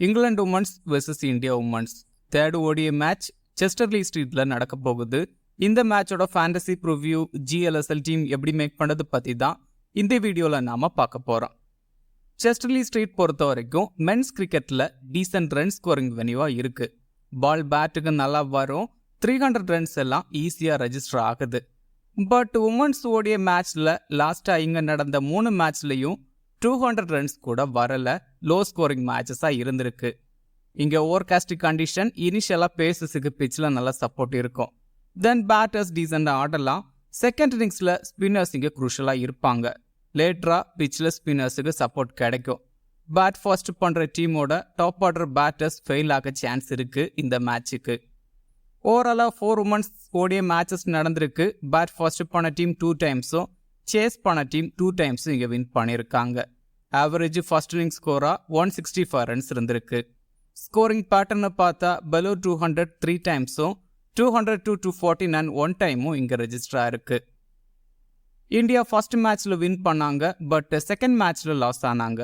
England women's versus India women's third ODI match செஸ்டர்லி ஸ்ட்ரீட்ல நடக்க போகுது. இந்த மேட்சோட ஃபேண்டசி ப்ரிவ்யூ ஜிஎல்எஸ்எல் டீம் எப்படி மேக் பண்ணது பத்தி தான் இந்த வீடியோல நாம பார்க்க போறோம். செஸ்டர்லி ஸ்ட்ரீட் பொறுத்த வரைக்கும் மென்ஸ் கிரிக்கெட்ல டீசன்ட் ரன் ஸ்கோரிங் வென்யூவா இருக்கு. பால் பேட்டுக்கு நல்லா வரும், 300 ரன்ஸ் எல்லாம் ஈஸியா ரெஜிஸ்டர் ஆகுது. பட் உமன்ஸ் ஓடிஐ மேட்ச்ல லாஸ்டா இங்க நடந்த 3 மேட்ச்லயும் 200 ரன்ஸ் கூட வரல. லோ ஸ்கோரிங் மேட்சஸா இருந்திருக்கு. இங்க ஓவர்காஸ்டிக் கண்டிஷன் இனிஷியலா பேசஸுக்கு பிச்சில் நல்ல சப்போர்ட் இருக்கும். தென் பேட்டர்ஸ் டீசெண்டா ஆடலாம். செகண்ட் இன்னிங்ஸ்ல ஸ்பின்னர்ஸ் இங்க குரூஷலா இருப்பாங்க. லேட்டரா பிச்சில் ஸ்பின்னர்ஸுக்கு சப்போர்ட் கிடைக்கும். பேட் ஃபர்ஸ்ட் பண்ற டீமோட டாப் ஆர்டர் பேட்டர்ஸ் ஃபெயில் ஆக சான்ஸ் இருக்கு இந்த மேட்சுக்கு. ஓவராலா 4 உமன்ஸ் ஓடிஐ மேட்சஸ் நடந்திருக்கு. பேட் ஃபர்ஸ்ட் பண்ண டீம் 2 டைம்ஸும் சேஸ் பண்ண டீம் 2 டைம்ஸும் இங்க வின் பண்ணியிருக்காங்க. ஆவரேஜ் ஃபர்ஸ்ட் இன்னிங் ஸ்கோரா 165 ரன்ஸ் இருந்திருக்கு. ஸ்கோரிங் பேட்டர்னை பார்த்தா below 200 3 டைம்ஸும் 200 to 249 1 டைமும் இங்க ரெஜிஸ்டர் ஆயிருக்கு. இந்தியா ஃபர்ஸ்ட் மேட்ச்ல வின் பண்ணாங்க, பட் செகண்ட் மேட்ச்ல லாஸ் ஆனாங்க.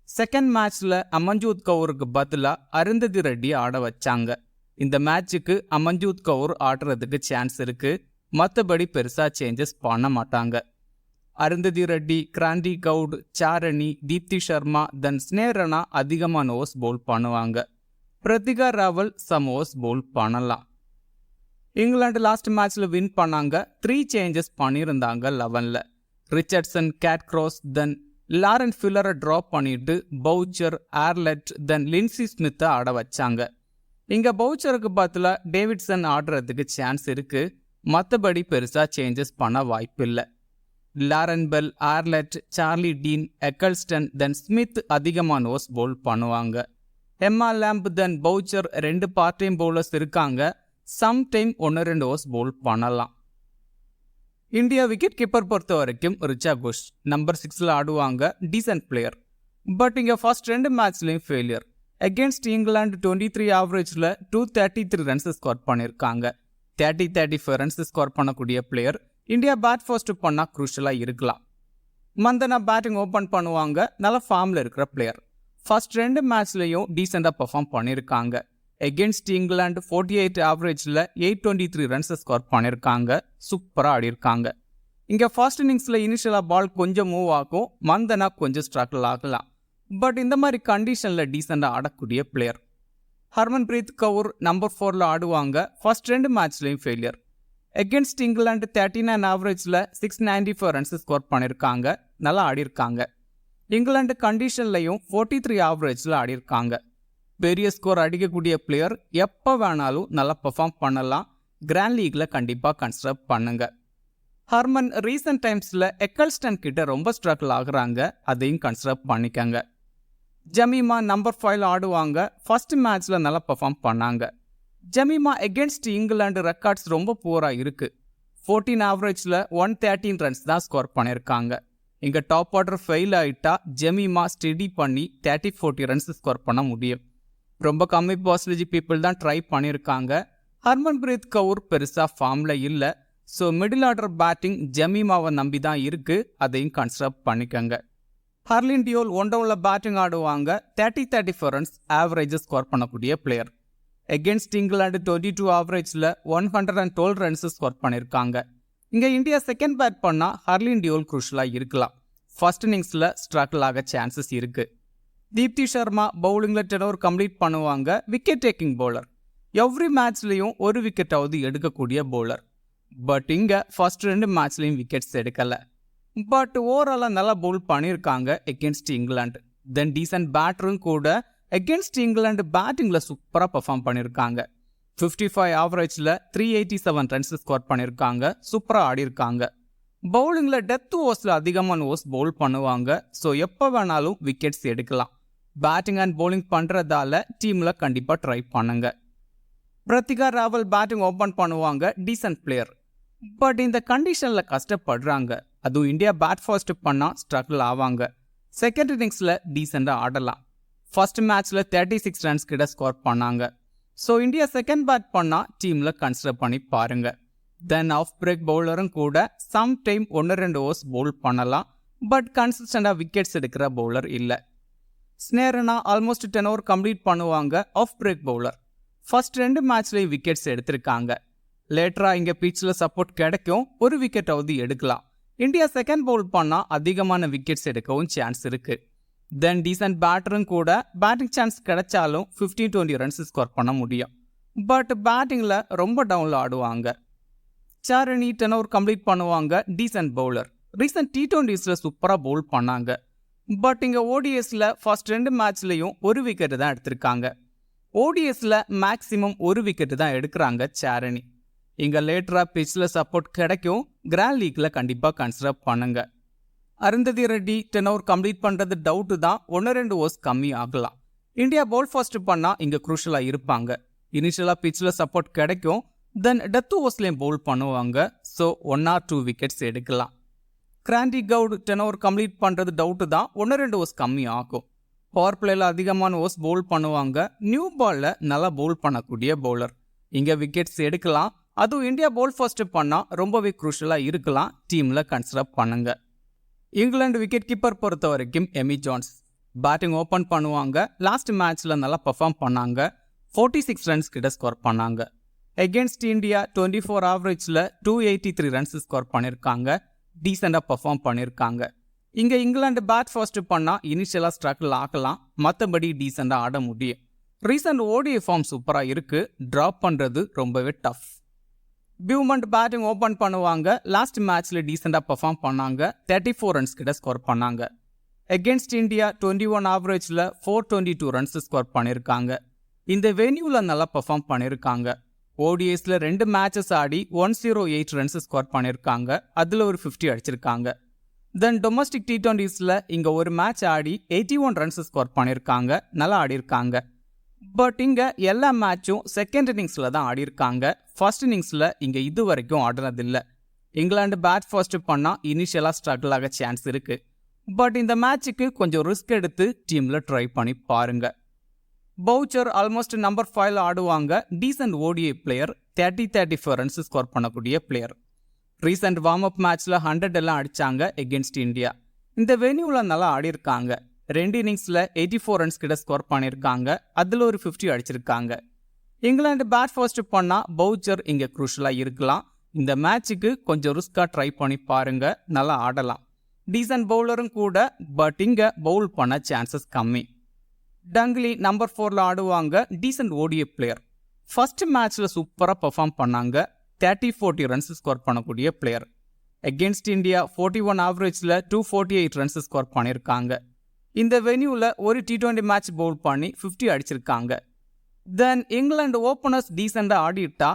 செகண்ட் மேட்ச்ல அமன்ஜோத் கவுருக்கு பதிலா அருந்ததி ரெட்டி ஆட வச்சாங்க. இந்த மேட்சுக்கு அமன்ஜோத் கவுர் ஆடுறதுக்கு சான்ஸ் இருக்கு. மற்றபடி பெருசா சேஞ்சஸ் பண்ண மாட்டாங்க. அருந்ததி ரெட்டி, கிராந்தி கவுட், சாரணி, தீப்தி சர்மா, தென் ஸ்னேரனா அதிகமான ஓவர்ஸ் பவுல் பண்ணுவாங்க. Pratika Rawal some overs bowl பண்ணலாம். இங்கிலாந்து லாஸ்ட் மேட்ச்ல வின் பண்ணாங்க. 3 சேஞ்சஸ் பண்ணியிருந்தாங்க 11ல. Richardson, Kate Cross, then Lauren ஃபில்லரை ட்ராப் பண்ணிட்டு பவுச்சர், ஆர்லெட், தென் லின்சி ஸ்மித்தை ஆட வச்சாங்க. இங்க பவுச்சருக்கு பதிலா டேவிட்சன் ஆடுறதுக்கு சான்ஸ் இருக்கு. மற்றபடி பெருசா சேஞ்சஸ் பண்ண வாய்ப்பில்லை. Lauren Bell, Arlott, Charlie Dean, Ecclestone, then Smith அதிகமான ஓவர்ஸ் பவுல் பண்ணுவாங்க. Emma Lamb, then Bouchier 2 part time bowlers இருக்காங்க. சம்டைம் 1-2 ஓவர்ஸ் பவுல் பண்ணலாம். இந்தியா விக்கெட் கீப்பர் பொறுத்த வரைக்கும் ரிச்சா கோஷ் நம்பர் 6ல ஆடுவாங்க. Decent player. பட் இங்க ஃபர்ஸ்ட் 2 மேட்ச்லயும் ஃபெயிலியர். அகேன்ஸ்ட் இங்கிலாந்து 23 ஆவரேஜ்ல 233 ரன்ஸ் ஸ்கோர் பண்ணியிருக்காங்க. 35 ரன்ஸ் ஸ்கோர் பண்ணக்கூடிய பிளேயர். இந்தியா பேட் ஃபர்ஸ்ட் பண்ணா குரூஷலா இருக்கலாம். மந்தனா பேட்டிங் ஓபன் பண்ணுவாங்க. நல்ல ஃபார்ம்ல இருக்கிற பிளேயர். ஃபர்ஸ்ட் 2 மேட்ச்லயும் டீசெண்டா பெர்ஃபார்ம் பண்ணியிருக்காங்க. அகேன்ஸ்ட் இங்கிலாந்து 48 ஆவரேஜ்ல 823 ரன்ஸ் ஸ்கோர் பண்ணியிருக்காங்க. சூப்பரா ஆடிருக்காங்க. இங்க ஃபர்ஸ்ட் இன்னிங்ஸ்ல இனிஷியலா பால் கொஞ்சம் மூவ் ஆகும். மந்தனா கொஞ்சம் ஸ்ட்ரகிள் ஆகலாம். பட் இந்த மாதிரி கண்டிஷன்ல டீசெண்டா ஆடக்கூடிய பிளேயர். ஹர்மன்பிரீத் கவுர் நம்பர் 4ல ஆடுவாங்க. ஃபர்ஸ்ட் 2 மேட்ச்லயும் ஃபெயிலியர். அகேன்ஸ்ட் இங்கிலாந்து 39 ஆவரேஜ்ல 694 ரன்ஸ் ஸ்கோர் பண்ணியிருக்காங்க. நல்லா ஆடிருக்காங்க. இங்கிலாந்து கண்டிஷன்லையும் 43 ஆவரேஜ்ல ஆடிருக்காங்க. பெரிய ஸ்கோர் அடிக்கக்கூடிய பிளேயர். எப்போ வேணாலும் நல்லா பெர்ஃபார்ம் பண்ணலாம். கிராண்ட் லீக்ல கண்டிப்பா கன்சிடர் பண்ணுங்க. ஹர்மன் ரீசன்ட் டைம்ஸ்ல எக்கல்ஸ்டன் கிட்ட ரொம்ப ஸ்ட்ரகிள் ஆகுறாங்க. அதையும் கன்சிடர் பண்ணிக்கங்க. ஜமீமா நம்பர் 5ல ஆடுவாங்க. ஃபர்ஸ்ட் மேட்ச்ல நல்லா பெர்ஃபார்ம் பண்ணாங்க. ஜமீமா அகேன்ஸ்ட் இங்கிலாந்து ரெக்கார்ட்ஸ் ரொம்ப புவரா இருக்கு. 14 ஆவரேஜ்ல 113 ரன்ஸ் தான் ஸ்கோர் பண்ணியிருக்காங்க. இங்க டாப் ஆர்டர் ஃபெயில் ஆயிட்டா ஜமீமா ஸ்டெடி பண்ணி 30-40 ரன்ஸ் ஸ்கோர் பண்ண முடியும். ரொம்ப கம்மி பர்சன்டேஜ் பீப்புள் தான் ட்ரை பண்ணியிருக்காங்க. ஹர்மன்பிரீத் கவுர் பெருசா ஃபார்ம்ல இல்லை. ஸோ மிடில் ஆர்டர் பேட்டிங் ஜமீமாவை நம்பி தான் இருக்கு. அதையும் கன்சிடர் பண்ணிக்கங்க. ஹர்லின் டியோல் ஒன் டவுன்ல பேட்டிங் ஆடுவாங்க. 30-34 ரன்ஸ் ஆவரேஜ் ஸ்கோர் பண்ணக்கூடிய player. Against England 22 ஆவரேஜ்ல 112 runs score பண்ணியிருக்காங்க. இங்க இந்தியா செகண்ட் பேட் பண்ணா ஹர்லின் டியோல் குரூஷலா இருக்கலாம். ஃபர்ஸ்ட் இன்னிங்ஸ்ல ஸ்ட்ரகிள் ஆக சான்சஸ் இருக்கு. தீப்தி சர்மா பவுலிங்ல 10 ஓவர் கம்ப்ளீட் பண்ணுவாங்க. Wicket taking bowler. எவ்ரி மேட்ச்லயும் ஒரு விக்கெட்டாவது எடுக்கக்கூடிய பவுலர். பட் இங்க ஃபர்ஸ்ட் 2 மேட்ச்லயும் விக்கெட்ஸ் எடுக்கல. பட் ஓவராலா நல்லா பவுல் பண்ணியிருக்காங்க அகேன்ஸ்ட் இங்கிலாந்து. தென் டீசன்ட் பேட்டரும் கூட. அகேன்ஸ்ட் இங்கிலாந்து பேட்டிங்ல சூப்பரா பெர்ஃபார்ம் பண்ணியிருக்காங்க. 55 ஆவரேஜ்ல 387 ரன்ஸ் ஸ்கோர் பண்ணியிருக்காங்க. சூப்பரா ஆடிருக்காங்க. பவுலிங்ல டெத் ஓவர்ஸ்ல அதிகமான ஓவர்ஸ் பவுல் பண்ணுவாங்க. ஸோ எப்போ வேணாலும் விக்கெட்ஸ் எடுக்கலாம். பேட்டிங் அண்ட் பவுலிங் பண்றதால டீம்ல கண்டிப்பா ட்ரை பண்ணுங்க. பிரதிகா ராவல் பேட்டிங் ஓபன் பண்ணுவாங்க. Descent player. பட் இந்த கண்டிஷன்ல கஷ்டப்படுறாங்க. அதுவும் இந்தியா பேட் ஃபர்ஸ்ட் பண்ணா ஸ்ட்ரகிள் ஆவாங்க. செகண்ட் இன்னிங்ஸ்ல டீசெண்டா ஆடலாம். ஃபர்ஸ்ட் மேட்ச்ல 36 ரன்ஸ் கிட்ட ஸ்கோர் பண்ணாங்க. ஸோ இந்தியா செகண்ட் பேட் பண்ணா டீம்ல கன்சிடர் பண்ணி பாருங்க. தென் ஆஃப் பிரேக் பவுலரும் கூட சம்டைம் 1-2 ஓவர்ஸ் பவுல் பண்ணலாம். பட் கன்சிஸ்டண்டா விக்கெட்ஸ் எடுக்கிற பவுலர் இல்லை. ஸ்னேரனா ஆல்மோஸ்ட் 10 ஓவர் கம்ப்ளீட் பண்ணுவாங்க. Of break bowler. First 2 மேட்ச்லேயும் wickets எடுத்திருக்காங்க. லேட்டராக இங்கே பிச்சில் சப்போர்ட் கிடைக்கும், ஒரு விக்கெட்டாவது எடுக்கலாம். இந்தியா செகண்ட் பவுல் பண்ணால் அதிகமான விக்கெட்ஸ் எடுக்கவும் சான்ஸ் இருக்கு. தென் டீசன்ட் பேட்டரும் கூட பேட்டிங் சான்ஸ் கிடைச்சாலும் 15-20 ரன்ஸ் ஸ்கோர் பண்ண முடியும். பட் பேட்டிங்கில் ரொம்ப டவுனில் ஆடுவாங்க. சாரணி 10 ஓவர் கம்ப்ளீட் பண்ணுவாங்க. Decent bowler. ரீசன்ட் T20s சூப்பராக பவுல் பண்ணாங்க. பட் இங்கே ஓடிஎஸில் ஃபர்ஸ்ட் 2 மேட்ச்லேயும் ஒரு விக்கெட்டு தான் எடுத்திருக்காங்க. ஓடிஎஸில் மேக்ஸிமம் ஒரு விக்கெட்டு தான் எடுக்கிறாங்க சாரணி. இங்கே லேட்டராக பிச்சில் சப்போர்ட் கிடைக்கும், கிராண்ட் லீக்கில் கண்டிப்பாக கன்சிடர் பண்ணுங்க. அருந்ததி ரெட்டி 10 ஓவர் கம்ப்ளீட் பண்ணுறது டவுட்டு தான், 1-2 ஓவர்ஸ் கம்மி ஆகலாம். இந்தியா பவுல் ஃபர்ஸ்ட் பண்ணால் இங்கே குரூஷலாக இருப்பாங்க. இனிஷியலாக பிச்சில் சப்போர்ட் கிடைக்கும், தென் டெத் ஓவர்ஸ்லேயும் பவுல் பண்ணுவாங்க. ஸோ 1 or 2 விக்கெட்ஸ் எடுக்கலாம். கிராண்டி கவுட் 10 ஓவர் கம்ப்ளீட் பண்ணுறது டவுட்டு தான், 1-2 ஓவர்ஸ் கம்மி ஆகும். பவர் பிளேயில் அதிகமான ஓவர்ஸ் பவுல் பண்ணுவாங்க. நியூ பாலில் நல்லா பவுல் பண்ணக்கூடிய பவுலர். இங்கே விக்கெட்ஸ் எடுக்கலாம். அதுவும் இந்தியா பவுல் ஃபர்ஸ்ட் பண்ணால் ரொம்பவே குரூஷலாக இருக்கலாம். டீமில் கன்சிடர் பண்ணுங்க. இங்கிலாந்து விக்கெட் கீப்பர் பொறுத்த வரைக்கும் எமி ஜான்ஸ். பேட்டிங் ஓப்பன் பண்ணுவாங்க. லாஸ்ட் மேட்ச்சில் நல்லா பெர்ஃபார்ம் பண்ணாங்க. 46 ரன்ஸ் கிட்ட ஸ்கோர் பண்ணாங்க. எகென்ஸ்ட் இந்தியா 24 ஆவரேஜில் 283 ரன்ஸ் ஸ்கோர் பண்ணியிருக்காங்க. டீசெண்டாக பெர்ஃபார்ம் பண்ணியிருக்காங்க. இங்கே இங்கிலாந்து பேட் ஃபர்ஸ்ட் பண்ணால் இனிஷியலாக ஸ்ட்ரகிள் ஆகலாம், மற்றபடி டீசெண்டாக ஆட முடியும். ரீசன்ட் ஓடிஐ ஃபார்ம் சூப்பராக இருக்குது, ட்ராப் பண்ணுறது ரொம்பவே டஃப். பியூமண்ட் பேட்டிங் ஓப்பன் பண்ணுவாங்க. லாஸ்ட் மேட்ச்சில் டீசெண்டாக பெர்ஃபார்ம் பண்ணாங்க. 34 ரன்ஸ் கிட்ட ஸ்கோர் பண்ணாங்க. எகென்ஸ்ட் இந்தியா 21 ஆவரேஜில் 422 ரன்ஸ் ஸ்கோர் பண்ணியிருக்காங்க. இந்த வென்யூவில் நல்லா பெர்ஃபார்ம் பண்ணியிருக்காங்க. ஓடிஎஸில் 2 மேட்சஸ் ஆடி 108 ரன்ஸ் ஸ்கோர் பண்ணியிருக்காங்க. அதில் ஒரு 50 அடிச்சிருக்காங்க. தென் டொமஸ்டிக் T20s இங்கே ஒரு மேட்ச் ஆடி 81 ரன்ஸ் ஸ்கோர் பண்ணியிருக்காங்க. நல்லா ஆடிருக்காங்க. பட் இங்கே எல்லா மேட்சும் செகண்ட் இன்னிங்ஸில் தான் ஆடிருக்காங்க. ஃபர்ஸ்ட் இன்னிங்ஸில் இங்கே இது வரைக்கும் ஆடுறதில்லை. இங்கிலாந்து பேட் ஃபர்ஸ்ட் பண்ணால் இனிஷியலாக ஸ்ட்ரகிள் ஆக சான்ஸ் இருக்குது. பட் இந்த மேட்சுக்கு கொஞ்சம் ரிஸ்க் எடுத்து டீமில் ட்ரை பண்ணி பாருங்க. பவுச்சர் ஆல்மோஸ்ட் நம்பர் 5 ஆடுவாங்க. Decent ODI player. 30-34 runs score பண்ணக்கூடிய பிளேயர். ரீசன்ட் வார்ம் அப் மேட்ச்சில் 100 எல்லாம் அடித்தாங்க எகென்ஸ்ட் இந்தியா. இந்த வென்யூவில் நல்லா ஆடிருக்காங்க. 2 இன்னிங்ஸில் 84 ரன்ஸ் கிட்ட ஸ்கோர் பண்ணியிருக்காங்க. அதில் ஒரு 50 அடிச்சிருக்காங்க. இங்கிலாந்து பேட் ஃபர்ஸ்ட் பண்ணால் பவுச்சர் இங்கே குரூஷலாக இருக்கலாம். இந்த மேட்சுக்கு கொஞ்சம் ரிஸ்காக ட்ரை பண்ணி பாருங்க, நல்லா ஆடலாம். டீசன்ட் பவுலரும் கூட, பட் இங்கே பவுல் பண்ண சான்சஸ் கம்மி. டங்லி நம்பர் 4 ஆடுவாங்க. Decent ODI player. ஃபர்ஸ்ட் மேட்ச்சில் சூப்பராக பெர்ஃபார்ம் பண்ணாங்க. 30-40 ரன்ஸ் ஸ்கோர் பண்ணக்கூடிய player. Against India 41 ஆவரேஜில் 248 runs score பண்ணியிருக்காங்க. இந்த வென்யூவில் ஒரு T20 மேட்ச் பவுல் பண்ணி 50 அடிச்சிருக்காங்க. தென் இங்கிலாந்து ஓப்பனர்ஸ் டீசெண்டாக ஆடிட்டா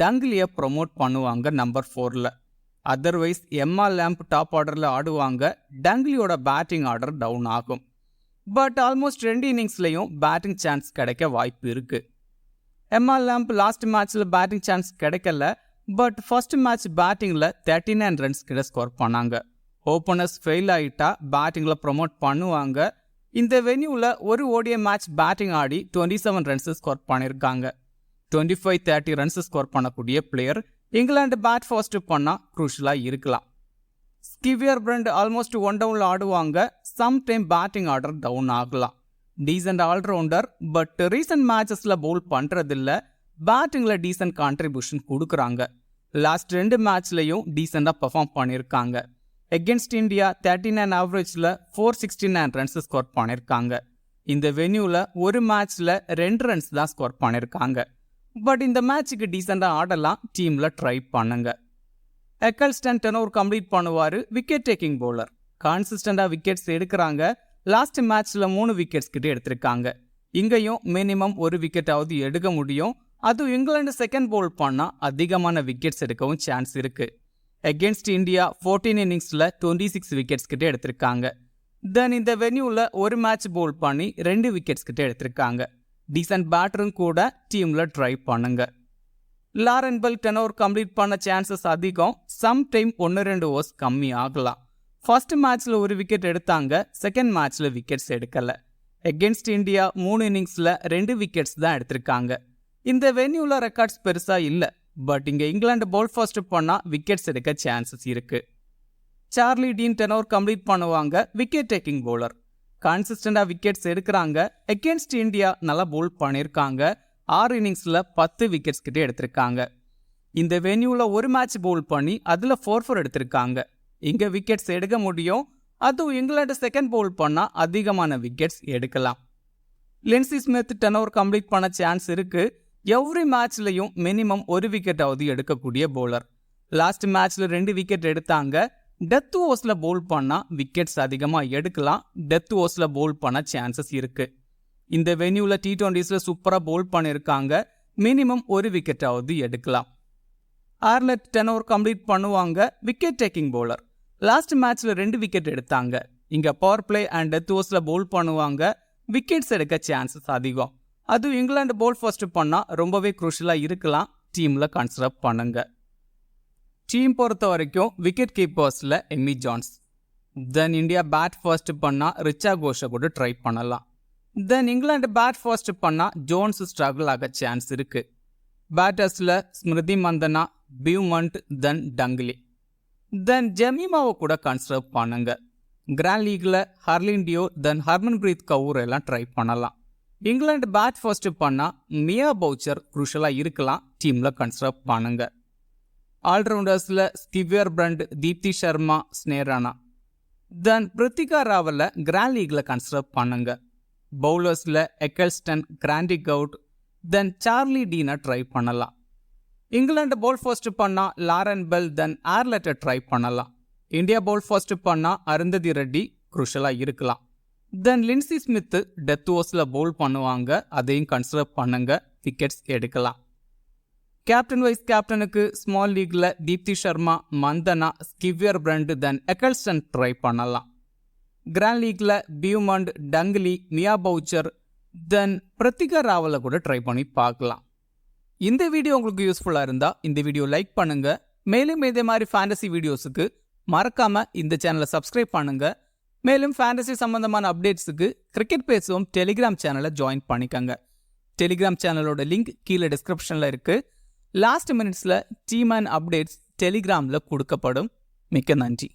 டங்லியை ப்ரொமோட் பண்ணுவாங்க number 4. Otherwise Emma Lamb top ஆர்டரில் ஆடுவாங்க. டங்லியோட பேட்டிங் ஆர்டர் டவுன் ஆகும். பட் ஆல்மோஸ்ட் 2 இன்னிங்ஸ்லையும் பேட்டிங் சான்ஸ் கிடைக்க வாய்ப்பு இருக்கு. எம்மா லேம்ப் லாஸ்ட் மேட்ச்சில் பேட்டிங் சான்ஸ் கிடைக்கல. பட் ஃபர்ஸ்ட் மேட்ச் பேட்டிங்கில் 39 ரன்ஸ் கிட்ட ஸ்கோர் பண்ணாங்க. ஓப்பனர்ஸ் ஃபெயில் ஆகிட்டா பேட்டிங்கில் ப்ரொமோட் பண்ணுவாங்க. இந்த வென்யூவில் ஒரு ஓடிஐ மேட்ச் பேட்டிங் ஆடி 27 ரன்ஸ் ஸ்கோர் பண்ணியிருக்காங்க. 25-30 ரன்ஸ் ஸ்கோர் பண்ணக்கூடிய பிளேயர். இங்கிலாந்து பேட் ஃபர்ஸ்ட் பண்ணால் குரூஷலாக இருக்கலாம். ஸ்கிவியர் பிரண்ட் ஆல்மோஸ்ட் 1 டவுனில் ஆடுவாங்க. சம்டைம் பேட்டிங் ஆர்டர் டவுன் ஆகலாம். டீசென்ட் ஆல்ரவுண்டர், பட் ரீசன்ட் மேட்சஸில் பவுல் பண்ணுறதில்ல. பேட்டிங்கில் டீசென்ட் கான்ட்ரிபியூஷன் கொடுக்குறாங்க. லாஸ்ட் 2 மேட்ச்லையும் டீசெண்டாக பெர்ஃபார்ம் பண்ணியிருக்காங்க. எகென்ஸ்ட் இந்தியா 39 ஆவரேஜில் 469 ரன்ஸ் ஸ்கோர் பண்ணியிருக்காங்க. இந்த வென்யூவில் ஒரு மேட்ச்சில் 2 ரன்ஸ் தான் ஸ்கோர் பண்ணியிருக்காங்க. பட் இந்த மேட்சுக்கு டீசெண்டாக ஆடலாம். டீமில் ட்ரை பண்ணுங்க. எக்கல்ஸ்டன் 10 ஓவர் கம்ப்ளீட் பண்ணுவார். Wicket taking bowler. கான்சிஸ்டண்டாக விக்கெட்ஸ் எடுக்கிறாங்க. லாஸ்ட் மேட்ச்சில் 3 விக்கெட்ஸ் கிட்ட எடுத்திருக்காங்க. இங்கேயும் மினிமம் ஒரு விக்கெட்டாவது எடுக்க முடியும். அதுவும் இங்கிலாந்து செகண்ட் பவுல் பண்ணால் அதிகமான விக்கெட்ஸ் எடுக்கவும் சான்ஸ் இருக்கு. எகென்ஸ்ட் இந்தியா 14 இன்னிங்ஸில் 26 விக்கெட்ஸ் கிட்ட எடுத்திருக்காங்க. தென் இந்த வென்யூவில் ஒரு மேட்ச் பவுல் பண்ணி 2 விக்கெட்ஸ் கிட்ட எடுத்திருக்காங்க. டீசன்ட் பேட்டரும் கூட, டீமில் ட்ரை பண்ணுங்க. லாரன் பெல் 10 ஓவர் கம்ப்ளீட் பண்ண சான்சஸ் அதிகம். சம்டைம் 1-2 ஓவர்ஸ் கம்மி ஆகலாம். ஃபர்ஸ்ட் மேட்ச்சில் ஒரு விக்கெட் எடுத்தாங்க. செகண்ட் மேட்ச்சில் விக்கெட்ஸ் எடுக்கல. எகென்ஸ்ட் இந்தியா 3 இன்னிங்ஸில் 2 விக்கெட்ஸ் தான் எடுத்திருக்காங்க. இந்த வென்யூவில் ரெக்கார்ட்ஸ் பெருசாக இல்லை. பட் இங்கே இங்கிலாந்து பவுல் ஃபர்ஸ்ட் பண்ணால் விக்கெட்ஸ் எடுக்க சான்சஸ் இருக்கு. சார்லி டீன் 10 ஓவர் கம்ப்ளீட் பண்ணுவாங்க. Wicket taking bowler. கன்சிஸ்டண்டாக விக்கெட்ஸ் எடுக்கிறாங்க. அகேன்ஸ்ட் இந்தியா நல்லா போல் பண்ணியிருக்காங்க. 6 இன்னிங்ஸில் 10 விக்கெட்ஸ் கிட்டே எடுத்திருக்காங்க. இந்த வென்யூவில் ஒரு மேட்ச் போல் பண்ணி அதில் 4 எடுத்திருக்காங்க. இங்கே விக்கெட்ஸ் எடுக்க முடியும். அதுவும் இங்கிலாந்து செகண்ட் போல் பண்ணால் அதிகமான விக்கெட்ஸ் எடுக்கலாம். லின்சி ஸ்மித் 10 ஓவர் கம்ப்ளீட் பண்ண சான்ஸ் இருக்கு. எவ்ரி மேட்ச்லையும் மினிமம் ஒரு விக்கெட்டாவது எடுக்கக்கூடிய போலர். லாஸ்ட் மேட்ச்ல 2 விக்கெட் எடுத்தாங்க. டெத் ஓவர்ஸில் போல் பண்ணால் விக்கெட்ஸ் அதிகமாக எடுக்கலாம். டெத் ஓவர்ஸில் போல் பண்ண சான்சஸ் இருக்கு. இந்த வென்யூவில் T20ஸில் சூப்பராக போல் பண்ணியிருக்காங்க. மினிமம் ஒரு விக்கெட்டாவது எடுக்கலாம். ஆர்லெட் 10 ஓவர் கம்ப்ளீட் பண்ணுவாங்க. Wicket taking bowler. லாஸ்ட் மேட்ச்ல 2 விக்கெட் எடுத்தாங்க. இங்க பவர் பிளே அண்ட் டெத் ஓவர்ஸ்ல போல் பண்ணுவாங்க. விக்கெட்ஸ் எடுக்க சான்சஸ் அதிகம். அதுவும் இங்கிலாந்து போல் ஃபர்ஸ்ட் பண்ணா ரொம்பவே குரூஷலா இருக்கலாம். டீம்ல கன்சிடர் பண்ணுங்க. டீம் பொறுத்த வரைக்கும் விக்கெட் கீப்பர்ஸ்ல எம்மி ஜான்ஸ். தென் இந்தியா பேட் ஃபர்ஸ்ட் பண்ணா ரிச்சா கோஷை கூட ட்ரை பண்ணலாம். தென் இங்கிலாந்து பேட் ஃபர்ஸ்ட் பண்ணா ஜோன்ஸ் ஸ்ட்ரகிள் ஆக சான்ஸ் இருக்கு. பேட்டர்ஸ்ல ஸ்மிருதி மந்தனா, பியூமண்ட், தென் டங்லி. தென் ஜெமிமாவை கூட கன்சிடர் பண்ணுங்க. கிராண்ட் லீக்ல ஹர்லிண்டியோ, தென் ஹர்மன்பிரீத் கவுர் எல்லாம் ட்ரை பண்ணலாம். இங்கிலாந்து பேட் ஃபர்ஸ்ட் பண்ணா மியா பவுச்சர் குரூஷலா இருக்கலாம். டீம்ல கன்சிடர் பண்ணுங்க. ஆல்ரவுண்டர்ஸ்ல ஸ்டிவியர் பிரண்ட், தீப்தி சர்மா, ஸ்னேரானா. தென் பிரித்திகா ராவலை கிராண்ட் லீக்ல கன்சிடர் பண்ணுங்க. பவுலர்ஸ்ல எக்கல்ஸ்டன், கிராண்டி கவுட், தென் சார்லி டீனை ட்ரை பண்ணலாம். இங்கிலாந்து போல் ஃபர்ஸ்ட் பண்ணா லாரன் பெல், தென் ஆர்லெட்டை ட்ரை பண்ணலாம். இந்தியா போல் ஃபர்ஸ்ட் பண்ணா அருந்ததி ரெட்டி குரூஷலா இருக்கலாம். தென் லின்சி ஸ்மித் டெத் ஓவர்ஸில் போல் பண்ணுவாங்க. அதையும் கன்சிடர் பண்ணுங்க. விக்கெட்ஸ் எடுக்கலாம். கேப்டன் வைஸ் கேப்டனுக்கு ஸ்மால் லீக்ல தீப்தி சர்மா, மந்தனா, ஸ்கிவியர் பிரண்ட், தென் எக்கல்ஸ்டன் ட்ரை பண்ணலாம். கிராண்ட் லீக்ல பியூமண்ட், டங்லி, மியா பவுச்சர், தென் பிரித்திகா ராவலை கூட ட்ரை பண்ணி பார்க்கலாம். இந்த வீடியோ உங்களுக்கு யூஸ்ஃபுல்லாக இருந்தால் இந்த வீடியோ லைக் பண்ணுங்க. மேலும் இதே மாதிரி ஃபேண்டசி வீடியோஸுக்கு மறக்காம இந்த சேனலை சப்ஸ்கிரைப் பண்ணுங்க. மேலும் ஃபேண்டசி சம்பந்தமான அப்டேட்ஸுக்கு கிரிக்கெட் பேசுவோம் டெலிகிராம் சேனலை ஜாயின் பண்ணிக்கங்க. டெலிகிராம் சேனலோட லிங்க் கீழே டிஸ்கிரிப்ஷனில் இருக்கு. லாஸ்ட் மினிட்ஸில் டீம் அண்ட் அப்டேட்ஸ் டெலிகிராமில் கொடுக்கப்படும். மிக்க நன்றி.